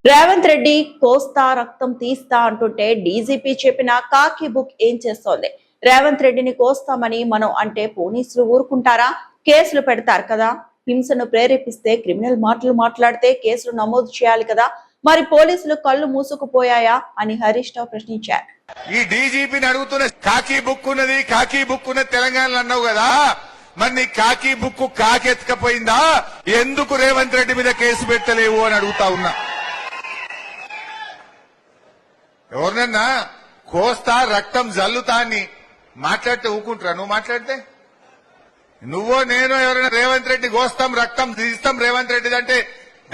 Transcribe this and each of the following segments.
రేవంత్ రెడ్డి కోస్తా రక్తం తీస్తా అంటుంటే డీజీపీ చెప్పిన కాకి బుక్ ఏం చేస్తోంది? రేవంత్ రెడ్డిని కోస్తామని మనం అంటే పోలీసులు ఊరుకుంటారా? కేసులు పెడతారు కదా. హింసను ప్రేరేపిస్తే, క్రిమినల్ మాటలు మాట్లాడితే కేసులు నమోదు చేయాలి కదా. మరి పోలీసులు కళ్ళు మూసుకుపోయాయా అని హరీష్ రావు ప్రశ్నించారు. ఈ డీజీపీని అడుగుతున్న కాకి బుక్ ఉన్నది, కాకి బుక్ ఉన్నది తెలంగాణలో అన్నావు కదా, మరి నీ కాకి బుక్ కాకెత్తుకపోయిందా? ఎందుకు రేవంత్ రెడ్డి మీద కేసు పెట్టలేవు అని అడుగుతా ఉన్నా. ఎవరినన్నా కోస్తా రక్తం జల్లుతా అని మాట్లాడితే ఊకుంటారా? నువ్వు మాట్లాడితే నువ్వో నేను ఎవరైనా రేవంత్ రెడ్డి కోస్తాం రక్తం తీస్తాం రేవంత్ రెడ్డి అంటే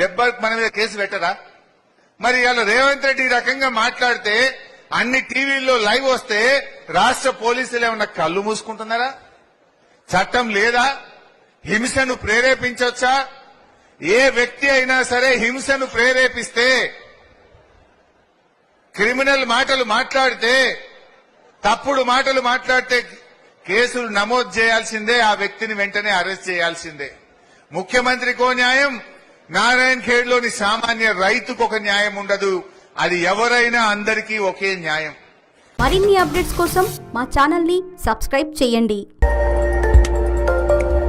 దెబ్బ మన మీద కేసు పెట్టరా? మరి ఇవాళ రేవంత్ రెడ్డి ఈ రకంగా మాట్లాడితే అన్ని టీవీల్లో లైవ్ వస్తే రాష్ట్ర పోలీసులు ఏమన్నా కళ్ళు మూసుకుంటున్నారా? చట్టం లేదా? హింసను ప్రేరేపించవచ్చా? ఏ వ్యక్తి అయినా సరే హింసను ప్రేరేపిస్తే, క్రిమినల్ మాటలు మాట్లాడితే, తప్పుడు మాటలు మాట్లాడితే కేసులు నమోదు చేయాల్సిందే, ఆ వ్యక్తిని వెంటనే అరెస్ట్ చేయాల్సిందే. ముఖ్యమంత్రికో న్యాయం, నారాయణ ఖేడ్లోని సామాన్య రైతుకు ఒక న్యాయం ఉండదు. అది ఎవరైనా అందరికీ ఒకే న్యాయం. మరిన్ని అప్డేట్స్ కోసం మా ఛానల్ ని సబ్స్క్రైబ్ చేయండి.